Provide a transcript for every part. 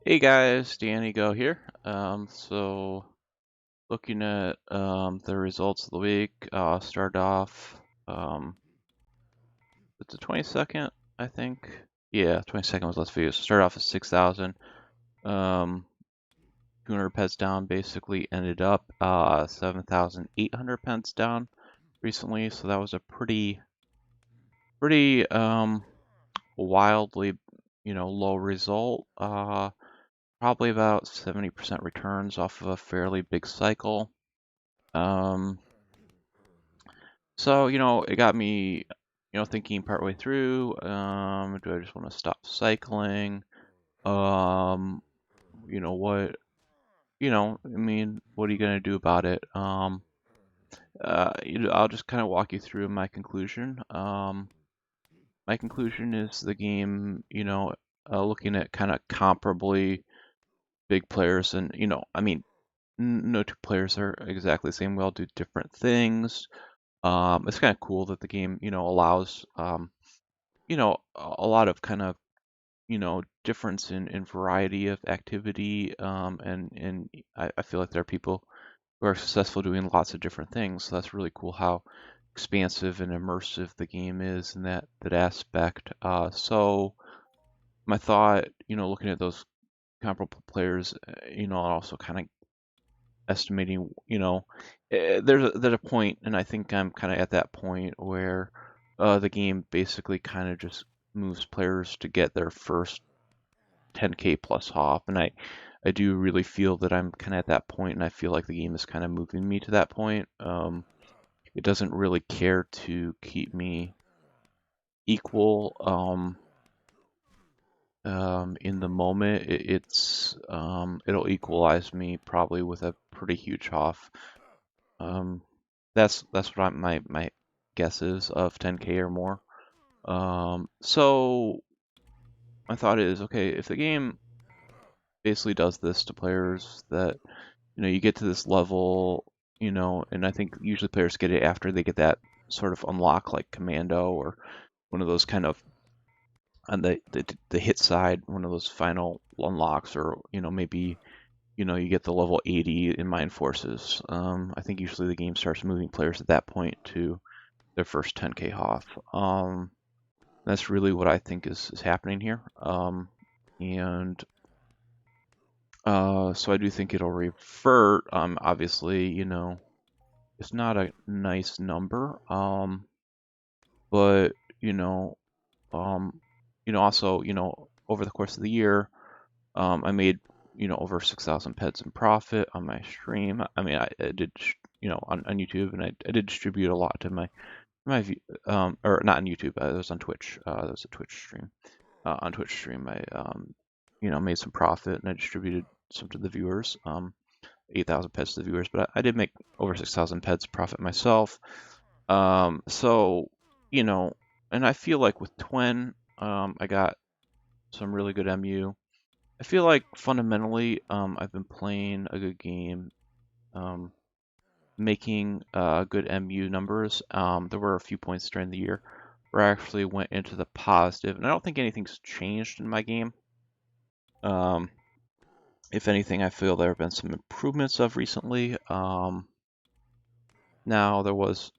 Hey guys, Danny Go here. So looking at the results of the week, start off it's the 22nd, I think. Yeah, 22nd was last video. So start off at 6,000. 200 pets down, basically ended up 7,800 pets down recently. So that was a pretty wildly, low result. Probably about 70% returns off of a fairly big cycle. Um, so, it got me, thinking partway through, do I just want to stop cycling? Um, what, what are you going to do about it? I'll just kind of walk you through my conclusion. My conclusion is the game, looking at kind of comparably big players and, no two players are exactly the same. We all do different things. It's kind of cool that the game, allows, a lot of kind of, difference in variety of activity. And I feel like there are people who are successful doing lots of different things. So that's really cool how expansive and immersive the game is in that aspect. So my thought, looking at those comparable players, also kind of estimating, there's a point, and I think I'm kind of at that point where the game basically kind of just moves players to get their first 10K plus hop, and I do really feel that I'm kind of at that point, and I feel like the game is kind of moving me to that point. It doesn't really care to keep me equal in the moment. It'll equalize me probably with a pretty huge off. Um, that's what my guess is of 10K or more. So my thought is, okay, if the game basically does this to players that, you get to this level, and I think usually players get it after they get that sort of unlock like Commando or one of those kind of on the hit side, one of those final unlocks, or maybe you get the level 80 in Mind Forces. I think usually the game starts moving players at that point to their first 10K off. That's really what I think is happening here. And so I do think it'll revert. Obviously, it's not a nice number. But um, also, over the course of the year, I made, over 6,000 pets in profit on my stream. I mean, I did, on YouTube, and I did distribute a lot to my view, or not on YouTube. It was on Twitch. It was a Twitch stream. On Twitch stream, I made some profit and I distributed some to the viewers. 8,000 pets to the viewers, but I did make over 6,000 pets profit myself. So and I feel like with Twin, I got some really good MU. I feel like fundamentally, I've been playing a good game. Making good MU numbers. There were a few points during the year where I actually went into the positive, and I don't think anything's changed in my game. If anything, I feel there have been some improvements of recently. Now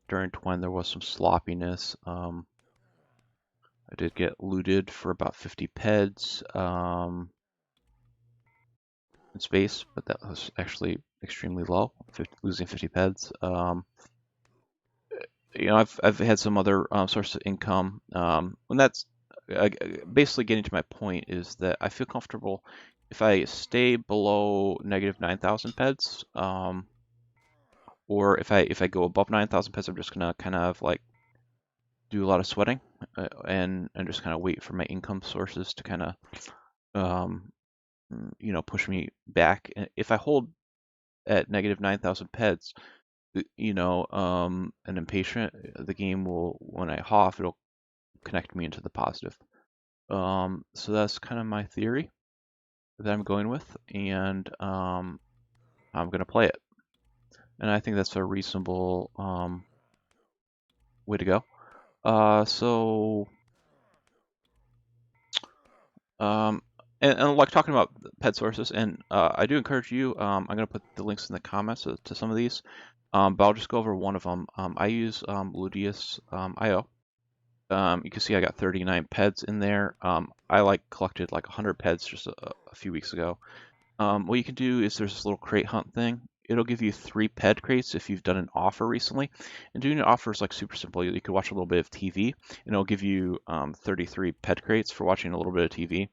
during Twin there was some sloppiness. I did get looted for about 50 peds in space, but that was actually extremely low, losing 50 peds. I've had some other source of income, and that's basically getting to my point is that I feel comfortable if I stay below negative 9,000 peds, or if I go above 9,000 peds, I'm just gonna kind of like do a lot of sweating, and just kind of wait for my income sources to kind of um, push me back. If I hold at negative 9,000 peds, and impatient, the game will, when I HOF, it'll connect me into the positive. So that's kind of my theory that I'm going with, and I'm going to play it. And I think that's a reasonable way to go. So um, and like talking about pet sources, and I do encourage you. I'm gonna put the links in the comments to some of these, but I'll just go over one of them. I use Ludius IO. You can see I got 39 peds in there. I like collected like 100 peds just a few weeks ago. What you can do is there's this little crate hunt thing. It'll give you 3 ped crates if you've done an offer recently. And doing an offer is like super simple. You could watch a little bit of TV, and it'll give you 33 ped crates for watching a little bit of TV.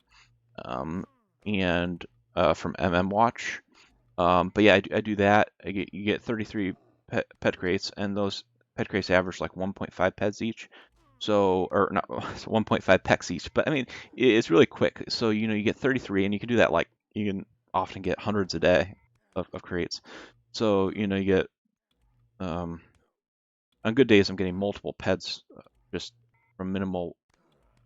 Um, and from Watch. But yeah, I do that. You get 33 ped crates, and those ped crates average like 1.5 peds each. So, or not 1.5 pecks each, but I mean, it's really quick. So, you get 33, and you can do that like you can often get hundreds a day of crates. So, you get um, on good days, I'm getting multiple peds just from minimal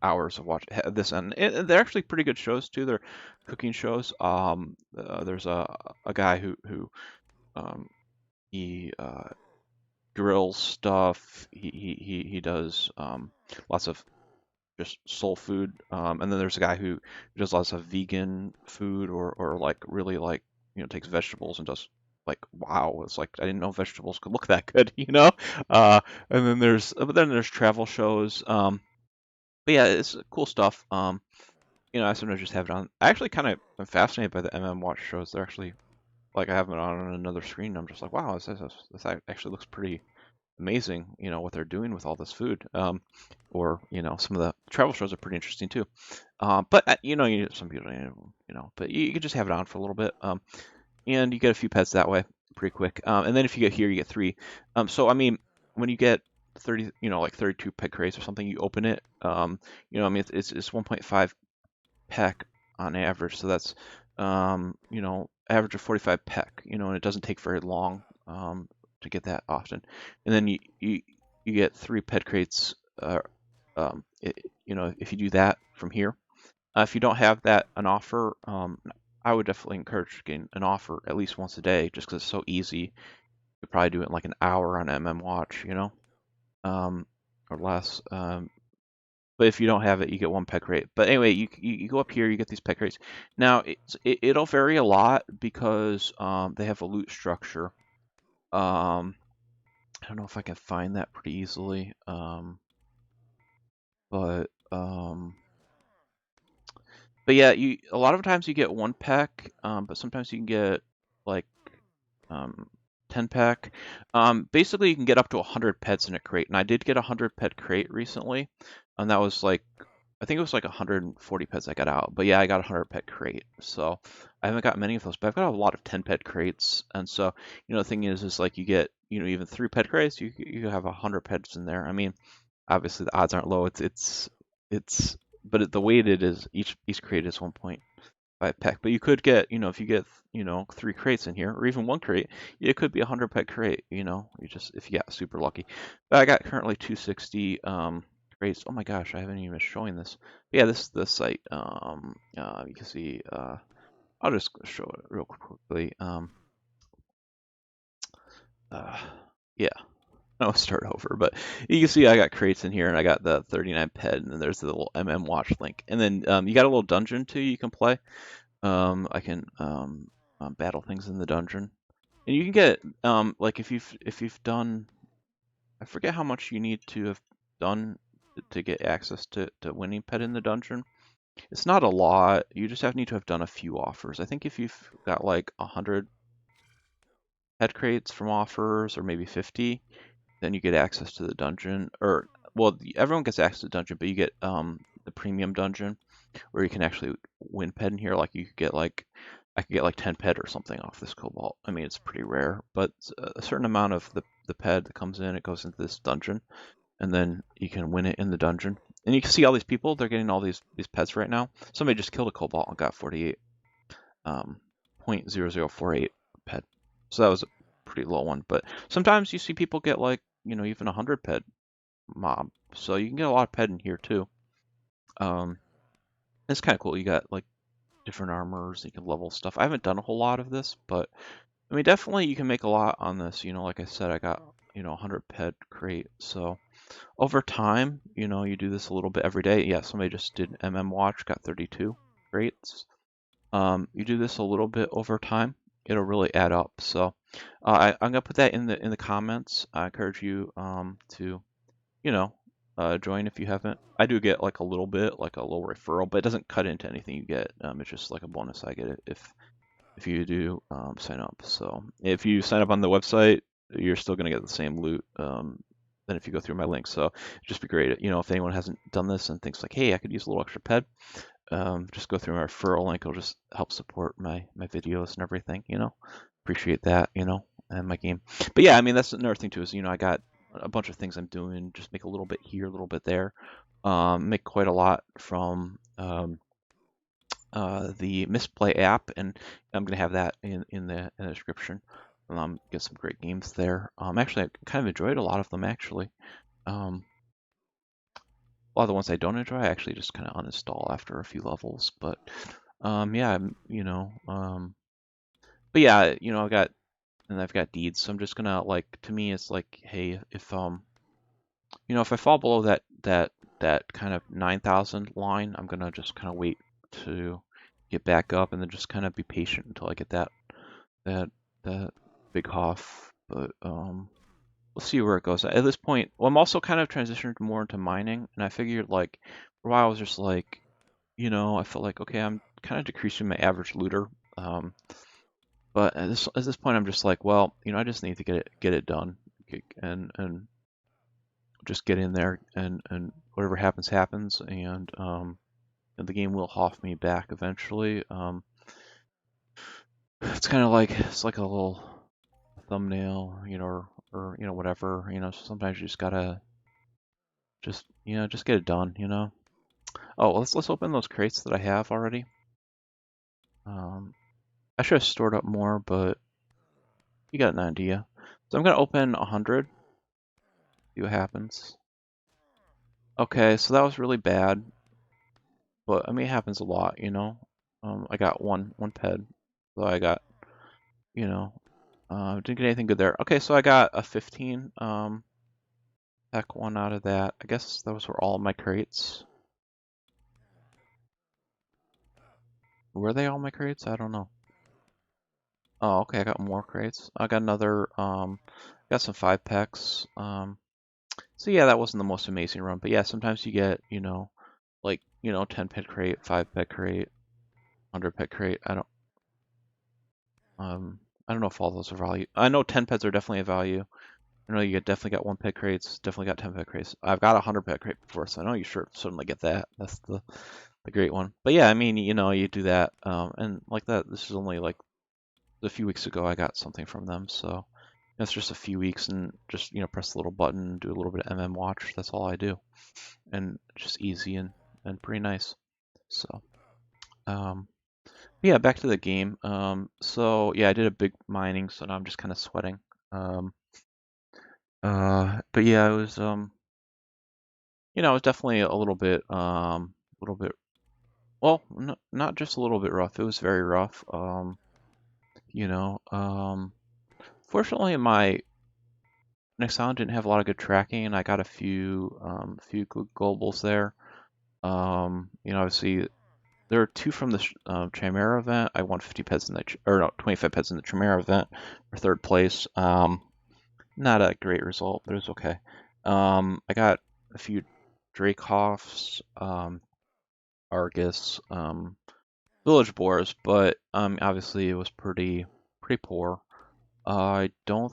hours of watch this, and they're actually pretty good shows too. They're cooking shows. There's a guy who um, he grills stuff. He does lots of just soul food. And then there's a guy who does lots of vegan food or like really like takes vegetables and does like wow, it's like I didn't know vegetables could look that good. And then there's travel shows. But yeah, it's cool stuff. I sometimes just have it on. I actually kind of am fascinated by the Watch shows. They're actually like I have it on another screen. And I'm just like, wow, this actually looks pretty amazing. What they're doing with all this food. Or some of the travel shows are pretty interesting too. But some people, but you can just have it on for a little bit. And you get a few pets that way pretty quick. And then if you get here, you get 3. So I mean, when you get 30, like 32 pet crates or something, you open it. I mean, it's 1.5 peck on average. So that's, average of 45 peck, and it doesn't take very long to get that often. And then you get 3 pet crates, if you do that from here. If you don't have that an offer, I would definitely encourage getting an offer at least once a day, just because it's so easy. You could probably do it in like an hour on Watch, um, or less. But if you don't have it, you get 1 pet crate. But anyway, you go up here, you get these pet crates. Now it'll vary a lot because they have a loot structure. I don't know if I can find that pretty easily. But yeah, a lot of times you get 1 pack, but sometimes you can get like um, 10 pack. Basically, you can get up to 100 pets in a crate, and I did get a 100 pet crate recently, and that was like I think it was like 140 pets I got out. But yeah, I got a 100 pet crate, so I haven't got many of those, but I've got a lot of 10 pet crates, and so the thing is like you get even 3 pet crates, you have 100 pets in there. I mean, obviously the odds aren't low. It's but the weighted is each crate is 1.5 peck. But you could get if you get 3 crates in here or even 1 crate, it could be a 100 pet crate. You just if you got super lucky. But I got currently 260 crates. Oh my gosh, I haven't even showing this. But yeah, this is the site. You can see. I'll just show it real quickly. Uh, yeah. I'll start over, but you can see I got crates in here, and I got the 39 ped, and then there's the little Watch link, and then you got a little dungeon too you can play. I can battle things in the dungeon, and you can get like if you've done, I forget how much you need to have done to get access to winning pet in the dungeon. It's not a lot. You just need to have done a few offers. I think if you've got like 100 pet crates from offers, or maybe 50. Then you get access to the dungeon, or well, everyone gets access to the dungeon, but you get the premium dungeon where you can actually win pet in here. Like you could get like I could get like 10 pet or something off this cobalt. I mean, it's pretty rare, but a certain amount of the pet that comes in, it goes into this dungeon, and then you can win it in the dungeon. And you can see all these people; they're getting all these pets right now. Somebody just killed a cobalt and got 48 .0048 pet. So that was a pretty low one. But sometimes you see people get like even 100 pet mob. So you can get a lot of pet in here too. It's kind of cool. You got like different armors. You can level stuff. I haven't done a whole lot of this, but I mean, definitely you can make a lot on this. Like I said, I got 100 pet crate. So over time, you do this a little bit every day. Yeah, somebody just did Watch, got 32. crates. You do this a little bit over time, it'll really add up. So I'm gonna put that in the comments. I encourage you to you know join if you haven't. I do get like a little bit, like a little referral, but it doesn't cut into anything you get. It's just like a bonus I get it if you do sign up. So if you sign up on the website, you're still gonna get the same loot than if you go through my link. So it'd just be great, if anyone hasn't done this and thinks like, hey, I could use a little extra ped, just go through my referral link. It'll just help support my videos and everything. Appreciate that. And my game. But yeah, I mean that's another thing too is I got a bunch of things I'm doing. Just make a little bit here, a little bit there. Make quite a lot from the Misplay app, and I'm gonna have that in the description. Get some great games there. Actually, I kind of enjoyed a lot of them actually. A lot of the ones I don't enjoy, I actually just kind of uninstall after a few levels. But yeah, but yeah, I've got deeds, so I'm just gonna like, to me, it's like, hey, if I fall below that kind of 9,000 line, I'm gonna just kind of wait to get back up, and then just kind of be patient until I get that that big Hoff. But we'll see where it goes. At this point, well, I'm also kind of transitioned more into mining, and I figured like for a while I was just like, I felt like, okay, I'm kind of decreasing my average looter. But at this point, I'm just like, well, I just need to get it done, and just get in there, and whatever happens happens, and the game will Hoff me back eventually. It's kind of like it's like a little thumbnail, or whatever. So sometimes you just gotta just get it done. Oh, let's open those crates that I have already. I should have stored up more, but you got an idea. So I'm gonna open 100. See what happens. Okay, so that was really bad, but I mean it happens a lot. I got one ped, so I got didn't get anything good there. Okay, so I got a 15 pack one out of that. I guess those were all my crates. Were they all my crates? I don't know. Oh, okay, I got more crates. I got another got some 5 packs. So yeah, that wasn't the most amazing run, but yeah, sometimes you get, like, 10 pet crate, 5 pet crate, 100 pet crate. I don't know if all those are value. I know 10 pets are definitely a value. I know you definitely got 1 pet crates, definitely got 10 pet crates. I've got a 100 pet crate before, so I know you sure certainly get that. That's the great one. But yeah, I mean, you do that, and like that. This is only like a few weeks ago I got something from them, so it's just a few weeks, and just press the little button, do a little bit of watch. That's all I do, and just easy and pretty nice. So yeah, back to the game. So yeah, I did a big mining, so now I'm just kind of sweating. Um, but yeah, it was definitely a little bit. Well, not just a little bit rough. It was very rough. You know, um, Fortunately, my next sound didn't have a lot of good tracking, and I got a few good globals there. Obviously, there are 2 from the Chimera event. I won 50 pets in the, or no, 25 pets in the Chimera event for 3rd place. Not a great result, but it was okay. I got a few Dracoffs, Argus, Village Boars, but obviously it was pretty poor. I don't.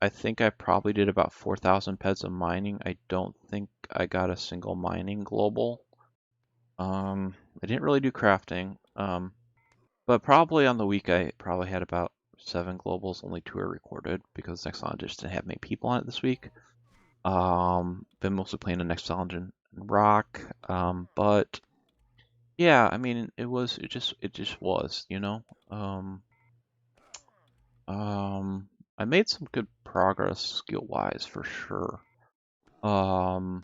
I think I probably did about 4,000 pets of mining. I don't think I got a single mining global. I didn't really do crafting. But probably on the week I probably had about 7 globals. Only 2 are recorded because Nexon just didn't have many people on it this week. Been mostly playing the Nexon and Rock. But yeah, I mean it just was. I made some good progress skill-wise for sure. I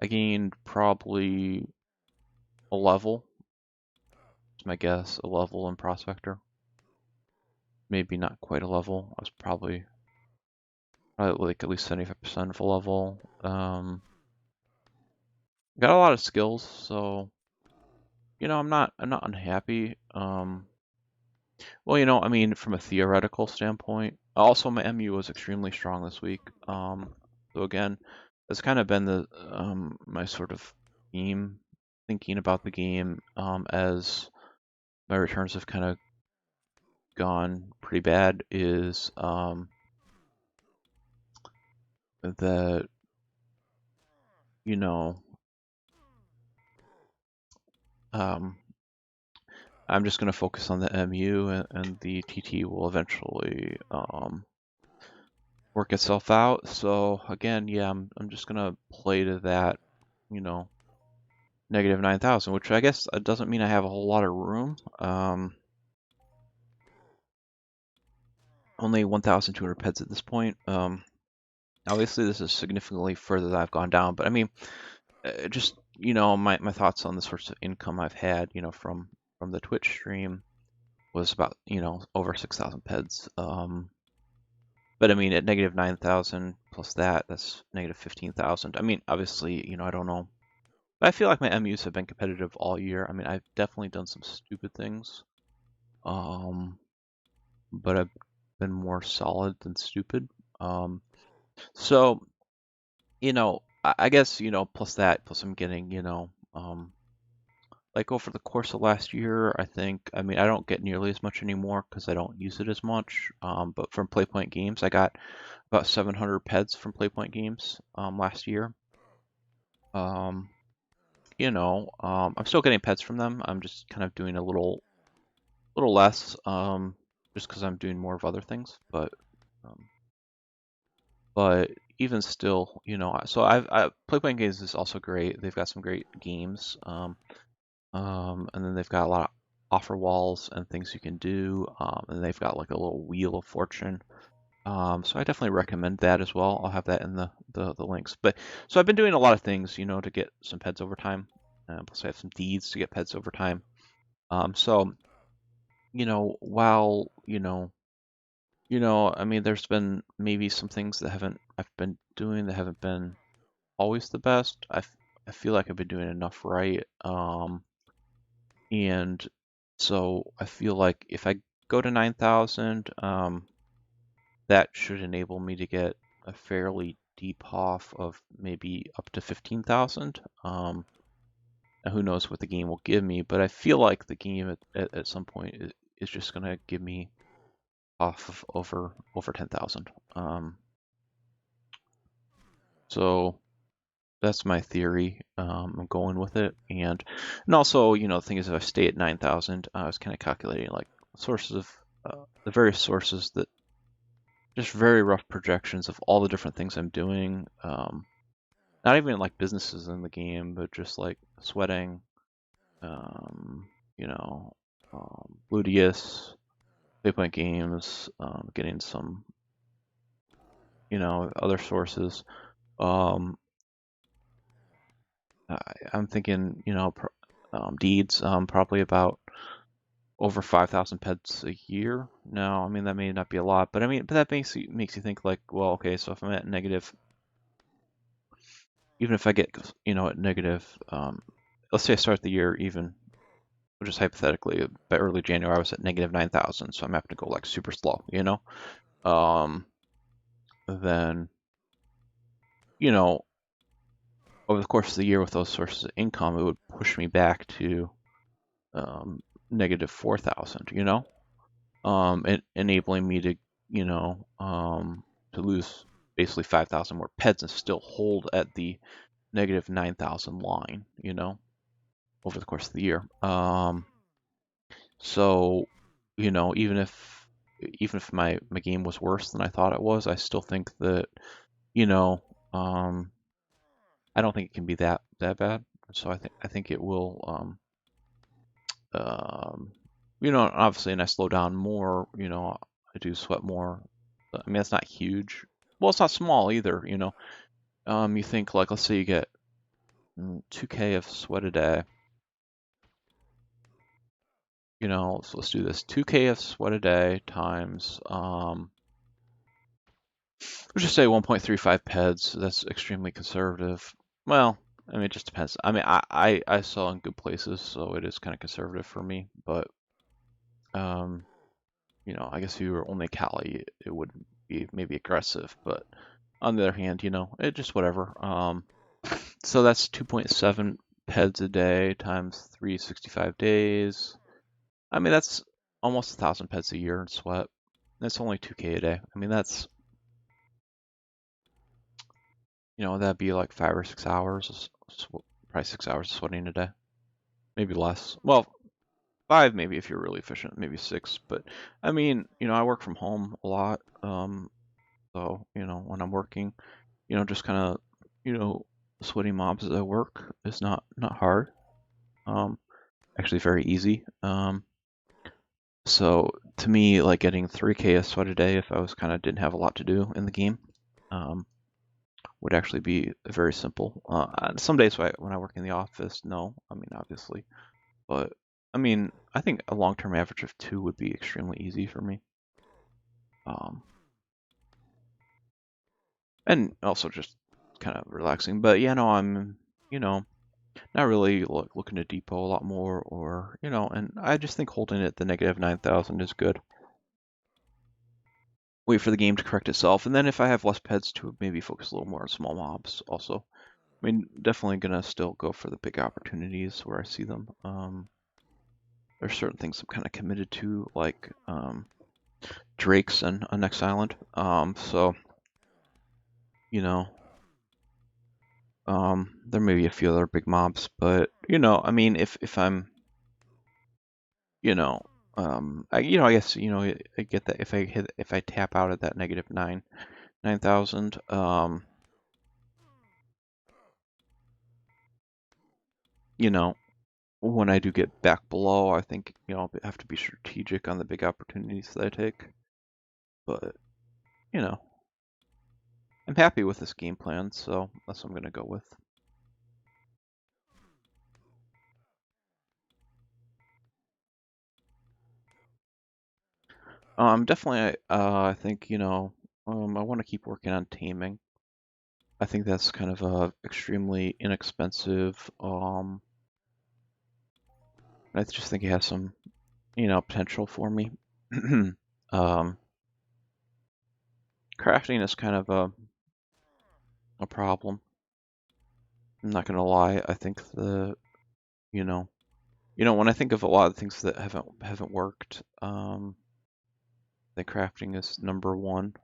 gained probably a level, is my guess, a level in Prospector. Maybe not quite a level. I was probably like at least 75% of a level. Got a lot of skills, so I'm not unhappy. Well, I mean, from a theoretical standpoint, also my MU was extremely strong this week. So again, that's kind of been the my sort of theme, thinking about the game as my returns have kind of gone pretty bad, is that you know um, I'm just going to focus on the MU, and the TT will eventually work itself out. So again, yeah, I'm just gonna play to that, you know, negative 9,000, which I guess doesn't mean I have a whole lot of room. Only 1,200 pets at this point. Obviously this is significantly further than I've gone down, but I mean, just my thoughts on the sorts of income I've had, from the Twitch stream was about over 6,000 peds. But I mean, at negative 9,000 plus that's negative 15,000. I mean, obviously, I don't know. But I feel like my MUs have been competitive all year. I mean, I've definitely done some stupid things, um, but I've been more solid than stupid. So, I guess, plus that, plus I'm getting, like over the course of last year, I mean, I don't get nearly as much anymore because I don't use it as much. But from Playpoint Games, I got about 700 peds from Playpoint Games last year. I'm still getting pets from them. I'm just kind of doing a little less, just because I'm doing more of other things. Um, but even still, so Playpoint Games is also great. They've got some great games, and then they've got a lot of offer walls and things you can do, and they've got like a little wheel of fortune. So I definitely recommend that as well. I'll have that in the links. But so I've been doing a lot of things, to get some pets over time. Plus I have some deeds to get pets over time. So while I mean, there's been maybe some things that haven't I've been doing that haven't been always the best. I feel like I've been doing enough right. And so I feel like if I go to 9,000, that should enable me to get a fairly deep HOF of maybe up to 15,000. And who knows what the game will give me, but I feel like the game at some point is just going to give me off of over 10,000. So that's my theory. I'm going with it, and also, the thing is, if I stay at 9,000, I was kind of calculating like sources of the various sources, that just very rough projections of all the different things I'm doing. Not even like businesses in the game, but just like sweating, you know, Ludius, Playpoint Games, getting some, other sources. Um, I'm thinking, deeds, probably about over 5,000 pets a year. Now, I mean, that may not be a lot, but I mean, but that makes you think like, well, okay, so if I'm at negative, even if I get, at negative, let's say I start the year even, just hypothetically, by early January, I was at negative 9,000, so I'm having to go like super slow, um, then, you know, over the course of the year with those sources of income, it would push me back to negative 4,000, enabling me to, to lose basically 5,000 more pets and still hold at the negative 9,000 line, over the course of the year. So, even if my game was worse than I thought it was, I still think that, you know, um, I don't think it can be that bad. So I think it will, obviously, and I slow down more, I do sweat more. I mean, it's not huge. Well, it's not small either, You think like, let's say you get 2K of sweat a day, so let's do this. 2K of sweat a day times, let's just say 1.35 peds. That's extremely conservative. Well, I mean, it just depends. I mean, I sell in good places, so it is kind of conservative for me. But um, I guess if you were only Cali, it would be maybe aggressive. But on the other hand, it just whatever. So that's 2.7 peds a day times 365 days. I mean, that's almost 1,000 peds a year in sweat. That's only 2K a day. I mean, that'd be like 5 or 6 hours, probably 6 hours of sweating a day, maybe less. Well, 5 maybe if you're really efficient, maybe 6. But I mean, I work from home a lot. So, when I'm working, just kind of, sweating mobs at work is not hard. Um, Actually very easy. So to me, like getting 3K a sweat a day, if I was kind of didn't have a lot to do in the game, um, would actually be very simple. Some days when I work in the office, no, I mean obviously, but I mean I think a long-term average of 2 would be extremely easy for me. Um, and also just kind of relaxing. But yeah, no, I'm not really looking to depot a lot more, or and I just think holding it at the negative 9,000 is good. Wait for the game to correct itself, and then if I have less pets to maybe focus a little more on small mobs also. I mean, definitely gonna still go for the big opportunities where I see them. There's certain things I'm kind of committed to, like Drakes and a next island. So you know, there may be a few other big mobs, but I mean, if I'm, you know, I guess I get that if I tap out at that negative 9,000, you know, when I do get back below, I think I have to be strategic on the big opportunities that I take. But you know, I'm happy with this game plan, so that's what I'm gonna go with. Definitely, I think I want to keep working on taming. I think that's kind of extremely inexpensive. I just think it has some potential for me. um, Crafting is kind of a problem. I'm not gonna lie. I think you know when I think of a lot of things that haven't worked, I think crafting is number one.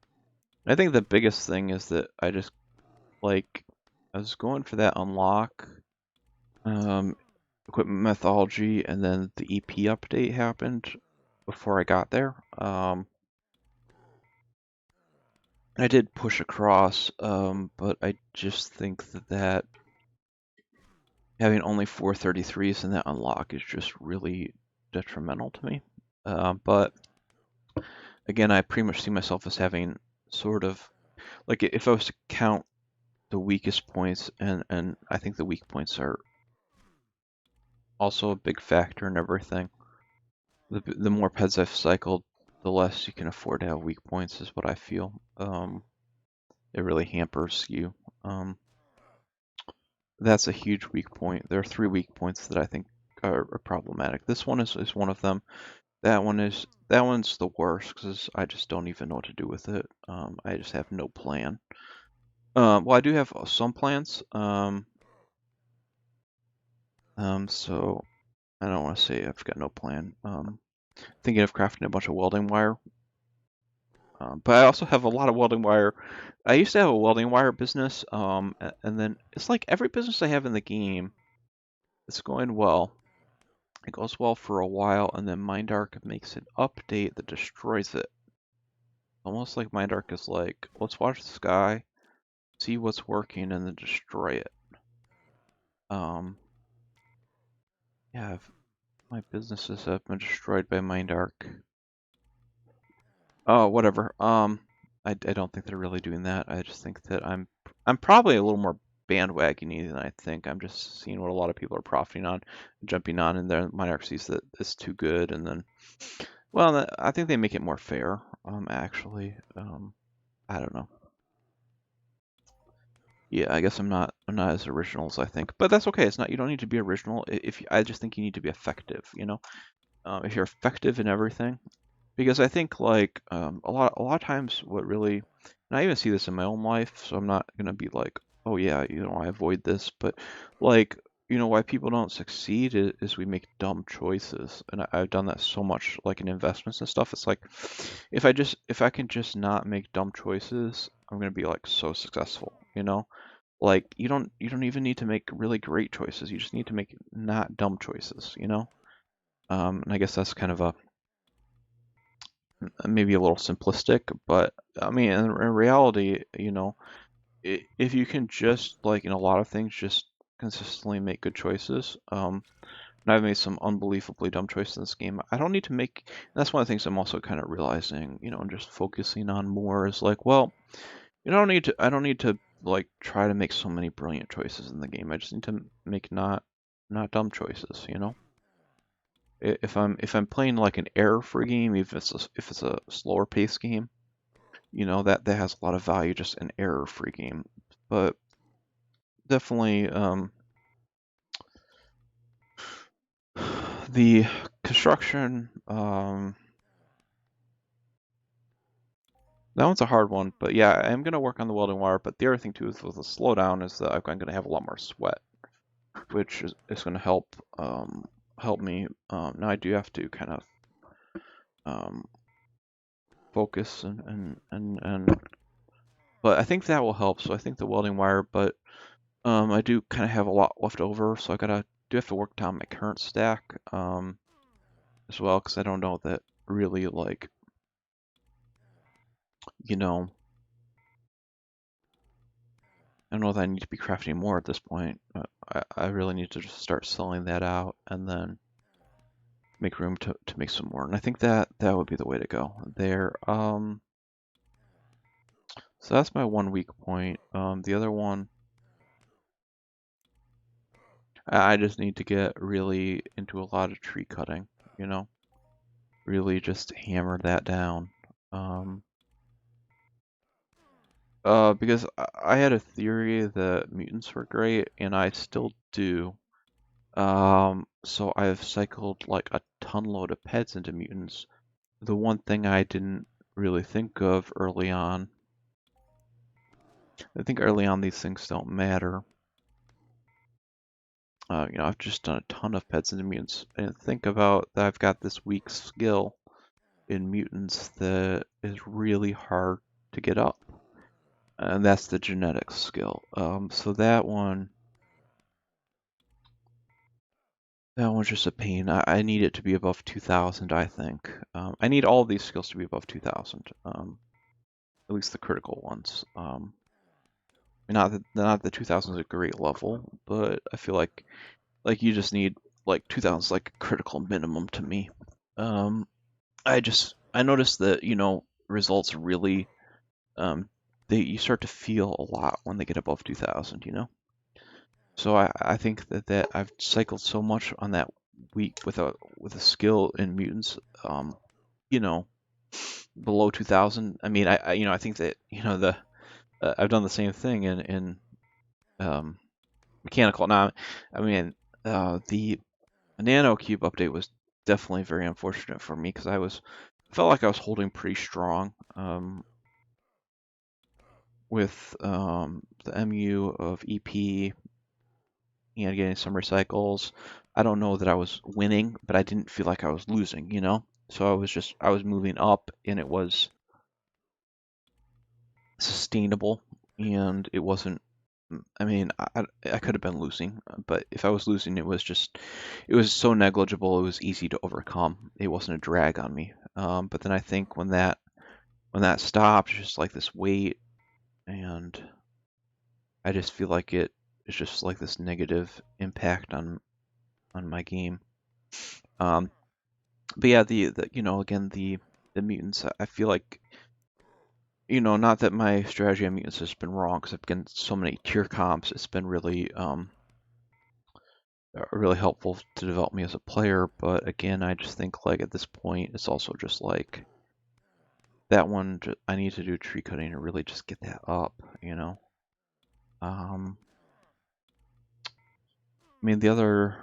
I think the biggest thing is that I was going for that unlock, um, equipment methodology, and then the EP update happened before I got there. I did push across, but I just think that having only 433s in that unlock is just really detrimental to me. But again, I pretty much see myself as having sort of like if I was to count the weakest points, and I think the weak points are also a big factor in everything. The more peds I've cycled, the less you can afford to have weak points, is what I feel. It really hampers you. That's a huge weak point. There are 3 weak points that I think are problematic. This one is one of them. That one's the worst because I just don't even know what to do with it. I just have no plan. Well, I do have some plans. So I don't want to say I've got no plan. Thinking of crafting a bunch of welding wire. But I also have a lot of welding wire. I used to have a welding wire business, and then it's like every business I have in the game, it's going well. It goes well for a while, and then Mindark makes an update that destroys it. Almost like Mindark is like, let's watch the sky, see what's working, and then destroy it. Um, yeah, my businesses have been destroyed by Mindark. Oh, whatever. I don't think they're really doing that. I just think that I'm probably a little more bandwagony than I think. I'm just seeing what a lot of people are profiting on, jumping on, and then Monarch sees that it's too good, and then, well, I think they make it more fair. Actually, I don't know. Yeah, I guess I'm not as original as I think, but that's okay. It's not, you don't need to be original. If I just think you need to be effective, you know. If you're effective in everything, because I think like a lot of times what really, and I even see this in my own life, so I'm not gonna be like, oh yeah, I avoid this, but like why people don't succeed is we make dumb choices, and I've done that so much like in investments and stuff. It's like if I can just not make dumb choices, I'm gonna be like so successful. Like you don't even need to make really great choices. You just need to make not dumb choices. And I guess that's kind of a maybe a little simplistic, but I mean, in reality, if you can just like in a lot of things, just consistently make good choices. And I've made some unbelievably dumb choices in this game. I don't need to make. That's one of the things I'm also kind of realizing, and just focusing on more is like, well, you don't need to. I don't need to like try to make so many brilliant choices in the game. I just need to make not dumb choices. If I'm playing like an error-free game, if it's a slower paced game, that has a lot of value, just an error-free game. But definitely, the construction, that one's a hard one. But yeah, I am gonna work on the welding wire. But the other thing too is with the slowdown is that I'm gonna have a lot more sweat, which is gonna help me. Now I do have to kind of um, focus and but I think that will help. So I think the welding wire, but I do kind of have a lot left over, so I do have to work down my current stack as well, because I don't know that really like you know I don't know that I need to be crafting more at this point. I really need to just start selling that out and then make room to make some more. And I think that would be the way to go there. So that's my one weak point. The other one, I just need to get really into a lot of tree cutting. You know, really just hammer that down. Um, because I had a theory that mutants were great, and I still do. So I've cycled like a ton load of pets into mutants. The one thing I didn't really think of early on, I think early on these things don't matter. I've just done a ton of pets into mutants, and think about that I've got this weak skill in mutants that is really hard to get up, and that's the genetics skill. So that one's just a pain. I need it to be above 2000, I think. I need all of these skills to be above 2000, at least the critical ones. Not that 2000 is a great level, but I feel like you just need like 2000 is like a critical minimum to me. Um, I noticed that results really you start to feel a lot when they get above 2000. So I think that I've cycled so much on that week with a skill in mutants, you know, below 2000. I mean, I think that the I've done the same thing in um, mechanical. Now, I mean, the Nano Cube update was definitely very unfortunate for me because felt like I was holding pretty strong with the MU of EP getting some recycles. I don't know that I was winning, but I didn't feel like I was losing. So I was moving up and it was sustainable and it wasn't I mean, I could have been losing, but if I was losing, it was so negligible, it was easy to overcome. It wasn't a drag on me. But then I think when that stopped, just like this weight, and I just feel like it's just like this negative impact on my game. Um, but yeah, again the mutants. I feel like not that my strategy on mutants has been wrong because I've gotten so many tier comps. It's been really helpful to develop me as a player. But again, I just think like at this point, it's also just like that one. I need to do tree cutting to really just get that up. Um, I mean, other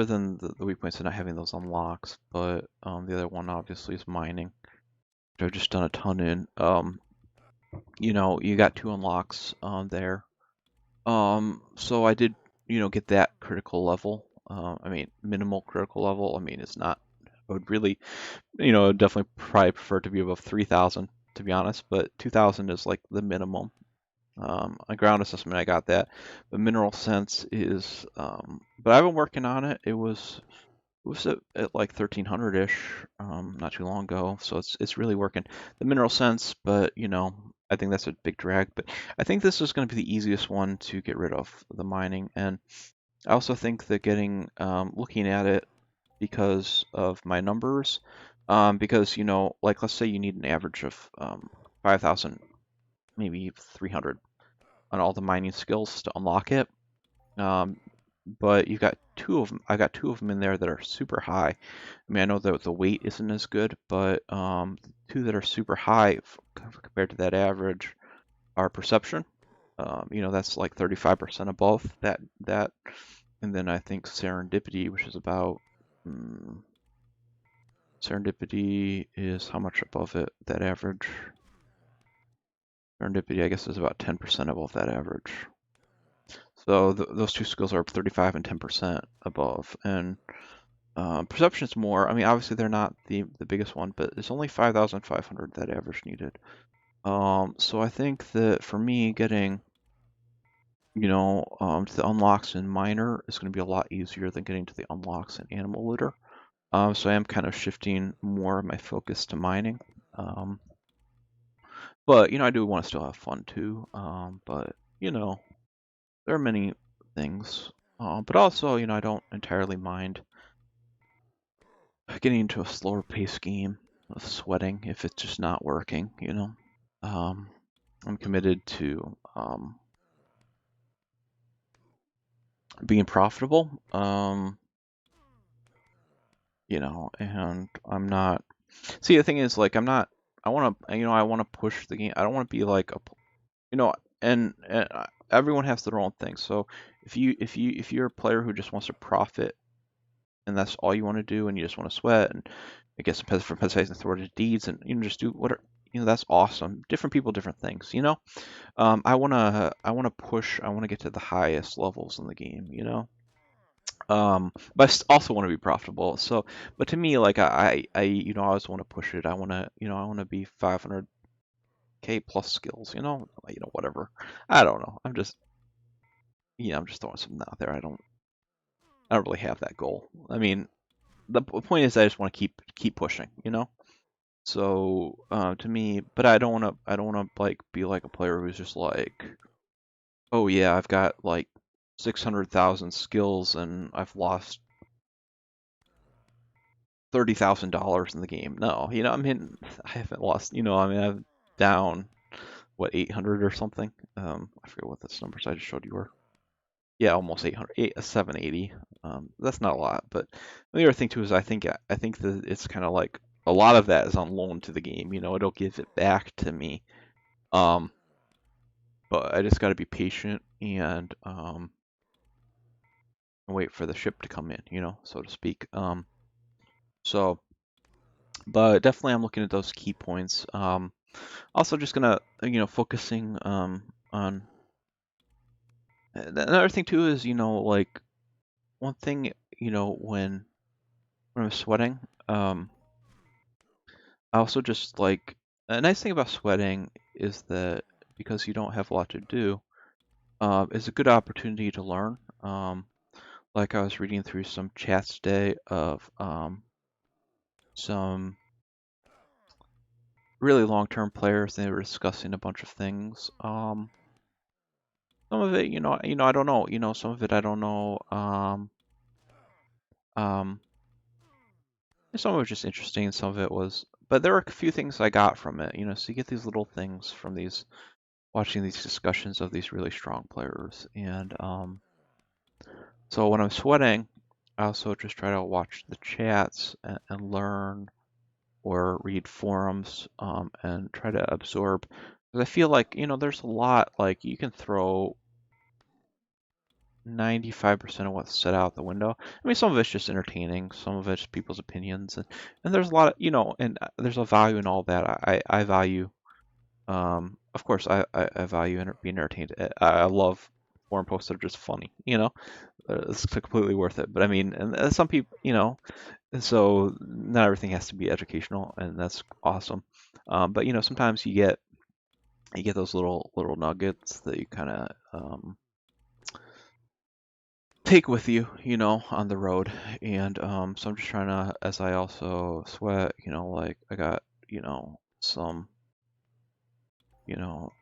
than the weak points of not having those unlocks, but the other one obviously is mining, which I've just done a ton in. You got 2 unlocks there. So I did, get that critical level. I mean, minimal critical level. I mean, it's not. I would really, definitely probably prefer to be above 3,000 to be honest, but 2,000 is like the minimum. On ground assessment, I got that, but mineral sense is. But I've been working on it. It was at like 1,300-ish not too long ago, so it's really working. The mineral sense, but I think that's a big drag. But I think this is going to be the easiest one to get rid of, the mining. And I also think that looking at it because of my numbers, because like let's say you need an average of 5,000, maybe 300 on all the mining skills to unlock it. Um, but you've got two of them. I got two of them in there that are super high. I mean, I know that the weight isn't as good, but two that are super high compared to that average are perception. That's like 35% above that, and then I think serendipity, which is about serendipity is how much above it? That average. Serendipity, I guess, is about 10% above that average. So those two skills are 35 and 10% above, and perception is more. I mean, obviously they're not the biggest one, but it's only 5,500 that average needed. So I think that for me, getting to the unlocks in minor is going to be a lot easier than getting to the unlocks in animal litter. So I am kind of shifting more of my focus to mining. But I do want to still have fun too. But there are many things. But also, I don't entirely mind getting into a slower pace game of sweating if. It's just not working. Um, I'm committed to being profitable, and I'm not. See, the thing is, like, I'm not. I want to push the game. I don't want to be like you know, and everyone has their own thing. So if you're a player who just wants to profit and that's all you want to do, and you just want to sweat and I guess for emphasizing thwarted deeds, and just do what that's awesome. Different people, different things. I wanna push. I want to get to the highest levels in the game. But I also want to be profitable. So, but to me, like I always want to push it. I want to be 500K plus skills. Whatever. I don't know. I'm just throwing something out there. I don't really have that goal. I mean, the point is, I just want to keep pushing. So to me, but I don't want to like be like a player who's just like, oh yeah, I've got like 600,000 skills and I've lost $30,000 in the game. No, I mean, I haven't lost. I mean, I'm down what 800 or something. I forget what this numbers I just showed you were. Yeah, almost 800, 780. That's not a lot, but the other thing too is I think that it's kind of like a lot of that is on loan to the game. It'll give it back to me. Um, but I just got to be patient and wait for the ship to come in, so to speak. So, but definitely I'm looking at those key points. Also just gonna, focusing on another thing too is, like one thing, when I'm sweating, I also just like a nice thing about sweating is that because you don't have a lot to do, it's a good opportunity to learn. Like I was reading through some chats today of some really long-term players. They were discussing a bunch of things. Some of it, I don't know. Some of it I don't know. Um, some of it was just interesting. Some of it was, but there were a few things I got from it. So you get these little things from these watching these discussions of these really strong players. And so when I'm sweating, I also just try to watch the chats and learn or read forums and try to absorb 'Cause I feel like, there's a lot, like you can throw 95% of what's set out the window. I mean, some of it's just entertaining, some of it's people's opinions, and there's a lot of, and there's a value in all that. I value, of course, I value being entertained. I love forum posts that are just funny, it's completely worth it. But I mean, and some people, and so not everything has to be educational, and that's awesome. But sometimes you get those little nuggets that you kind of take with you, on the road. And so I'm just trying to, as I also sweat, like I got, some,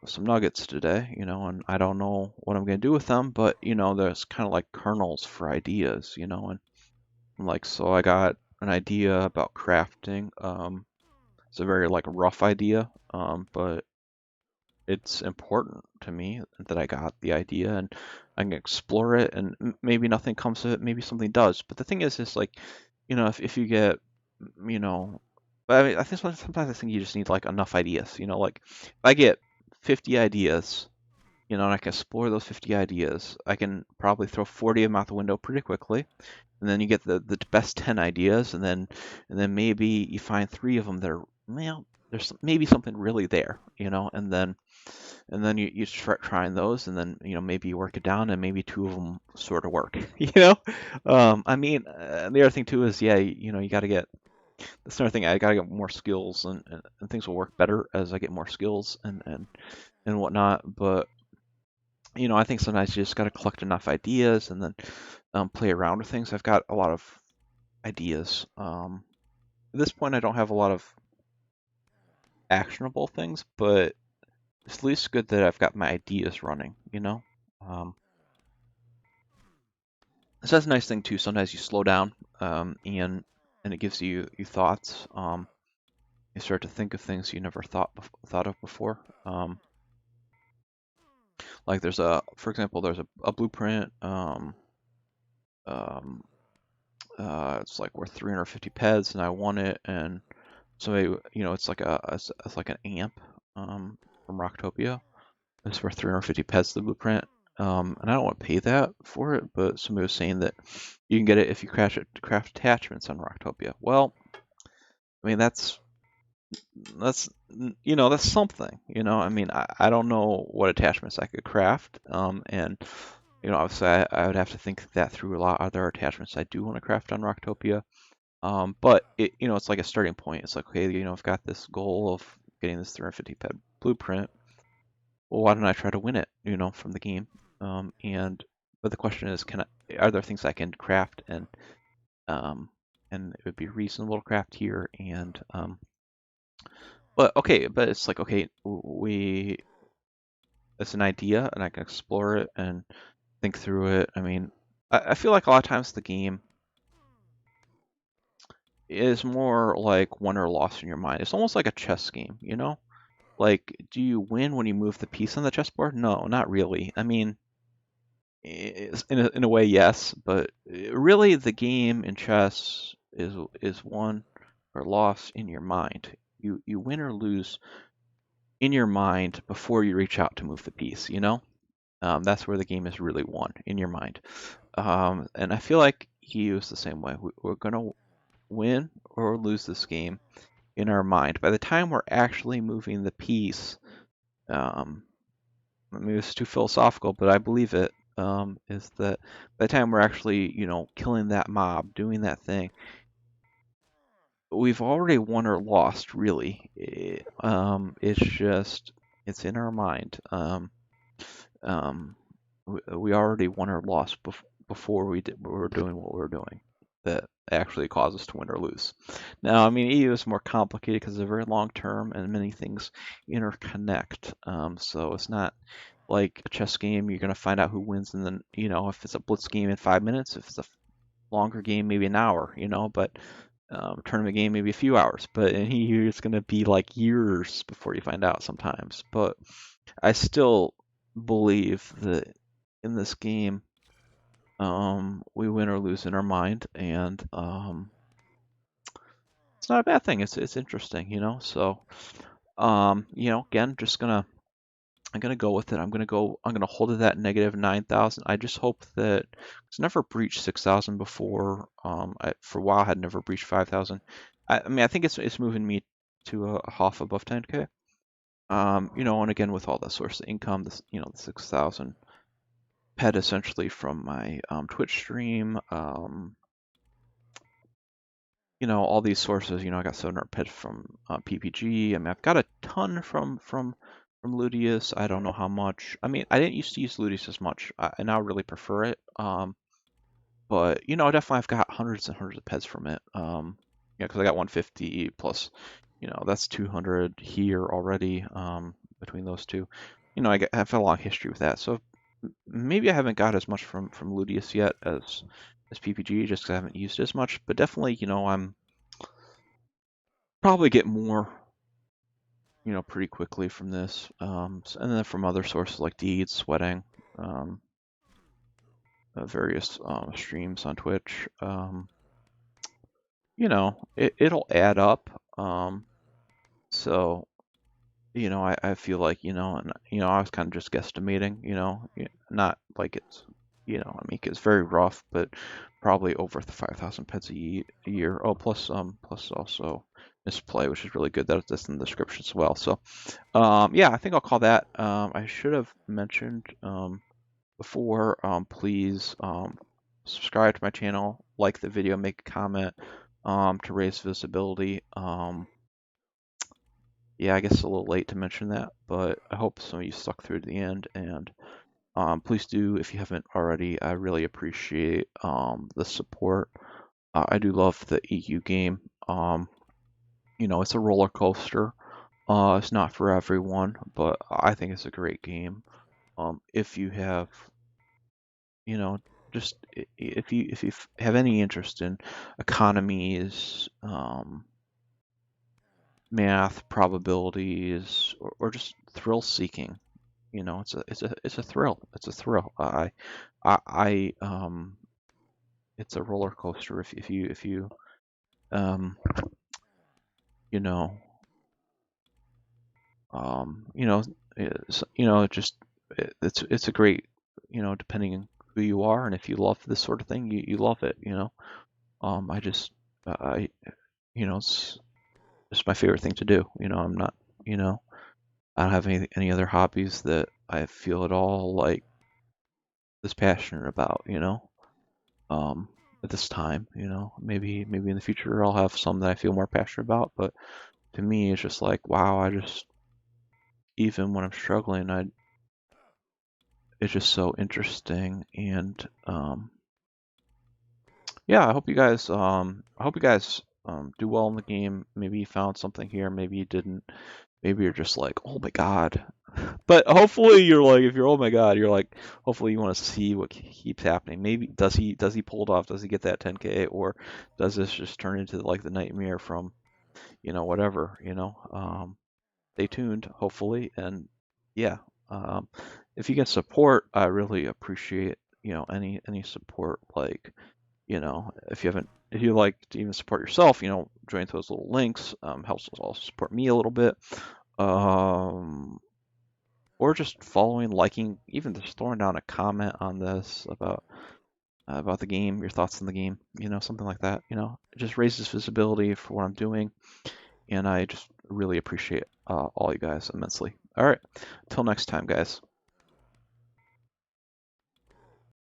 some nuggets today, and I don't know what I'm gonna do with them, but there's kind of like kernels for ideas, and like so I got an idea about crafting. It's a very like rough idea, but it's important to me that I got the idea and I can explore it and maybe nothing comes of it, maybe something does. But the thing is like, if you get, you know, but I mean, I think sometimes I think you just need like enough ideas, like if I get 50 ideas, and I can explore those 50 ideas, I can probably throw 40 of them out the window pretty quickly. And then you get the best 10 ideas, and then maybe you find three of them that are, well, there's maybe something really there, and then you start trying those, and then maybe you work it down, and maybe two of them sort of work. I mean, the other thing too is, yeah, you got to get, that's another thing, I got to get more skills, and things will work better as I get more skills and whatnot. But I think sometimes you just got to collect enough ideas and then play around with things. I've got a lot of ideas. At this point, I don't have a lot of actionable things, but it's at least good that I've got my ideas running. So that's a nice thing too. Sometimes you slow down, and it gives you thoughts. You start to think of things you never thought of before. Like for example, there's a blueprint. Um, it's like worth 350 peds, and I want it, and so it's like it's like an amp from Rocktopia. It's worth 350 pets, the blueprint. And I don't want to pay that for it, but somebody was saying that you can get it if you craft attachments on Rocktopia. Well, I mean that's that's something. I mean I don't know what attachments I could craft. And obviously I would have to think that through a lot. Are there attachments I do want to craft on Rocktopia? But it's like a starting point. It's like, okay, I've got this goal of getting this 350 pet blueprint. Well, why don't I try to win it, from the game? But the question is, are there things I can craft um, and it would be reasonable to craft here? But okay, but it's like, okay, it's an idea and I can explore it and think through it. I mean, I feel like a lot of times the game is more like won or lost in your mind. It's almost like a chess game. Like, do you win when you move the piece on the chessboard? No, not really. I mean, in a way, yes, but really the game in chess is won or lost in your mind. You win or lose in your mind before you reach out to move the piece. That's where the game is really won, in your mind. And I feel like he was the same way. We're gonna win or lose this game in our mind. By the time we're actually moving the piece, maybe it's too philosophical, but I believe it, is that by the time we're actually, killing that mob, doing that thing, we've already won or lost, really. It's just, it's in our mind. We already won or lost before we were doing what we were doing. That actually caused us to win or lose. Now, I mean, EU is more complicated because it's very long term and many things interconnect. So it's not like a chess game. You're going to find out who wins, and then if it's a blitz game in 5 minutes, if it's a longer game, maybe an hour. But tournament game, maybe a few hours. But in EU, it's going to be like years before you find out sometimes. But I still believe that in this game, we win or lose in our mind, and it's not a bad thing. It's interesting. So again, just gonna I'm gonna go with it. I'm gonna hold it at negative 9,000. I just hope that it's never breached 6,000 before. For a while I had never breached 5,000. I mean, I think it's moving me to a half above 10K. And again with all the source of income, this the 6,000 pet essentially from my Twitch stream. All these sources. I got 700 pets from PPG. I mean, I've got a ton from Ludius. I don't know how much. I mean, I didn't used to use Ludius as much. I now really prefer it. But definitely I've got hundreds and hundreds of pets from it. Because I got 150 plus. That's 200 here already. Between those two, I've had a long history with that. So maybe I haven't got as much from Ludius yet as PPG, just because I haven't used it as much. But definitely, I'm probably get more, pretty quickly from this. And then from other sources like Deeds, Sweating, um, various streams on Twitch. It'll add up. So I feel like, and I was kind of just guesstimating, not like it's, I mean, it's very rough, but probably over the 5,000 pets a year. Oh, plus also misplay, which is really good. That's in the description as well. So, yeah, I think I'll call that. I should have mentioned before. Please subscribe to my channel, like the video, make a comment to raise visibility. Yeah, I guess it's a little late to mention that, but I hope some of you stuck through to the end. And please do, if you haven't already. I really appreciate the support. I do love the EU game. It's a roller coaster. It's not for everyone, but I think it's a great game. If you have, you know, just if you have any interest in economies, math, probabilities, or just thrill seeking. It's a thrill. It's a thrill. It's a roller coaster if you um you know you know it just it's a great, depending on who you are, and if you love this sort of thing, you love it. I just I it's just my favorite thing to do. I'm not, you know I don't have any other hobbies that I feel at all like this passionate about. Um, at this time. Maybe in the future I'll have some that I feel more passionate about, but to me it's just like, wow, even when I'm struggling, it's just so interesting. And yeah, I hope you guys do well in the game. Maybe you found something here, maybe you didn't. Maybe you're just like, oh my god. But hopefully you're like, if you're oh my god, you're like, hopefully you want to see what keeps happening. Maybe does he pull it off? Does he get that 10K, or does this just turn into like the nightmare from, whatever, stay tuned, hopefully. And yeah, um, if you get support, I really appreciate, any support. Like, if you like to even support yourself, join those little links, helps us all support me a little bit. Um, or just following, liking, even just throwing down a comment on this about the game, your thoughts on the game, something like that. It just raises visibility for what I'm doing, and I just really appreciate all you guys immensely. All right, until next time, guys.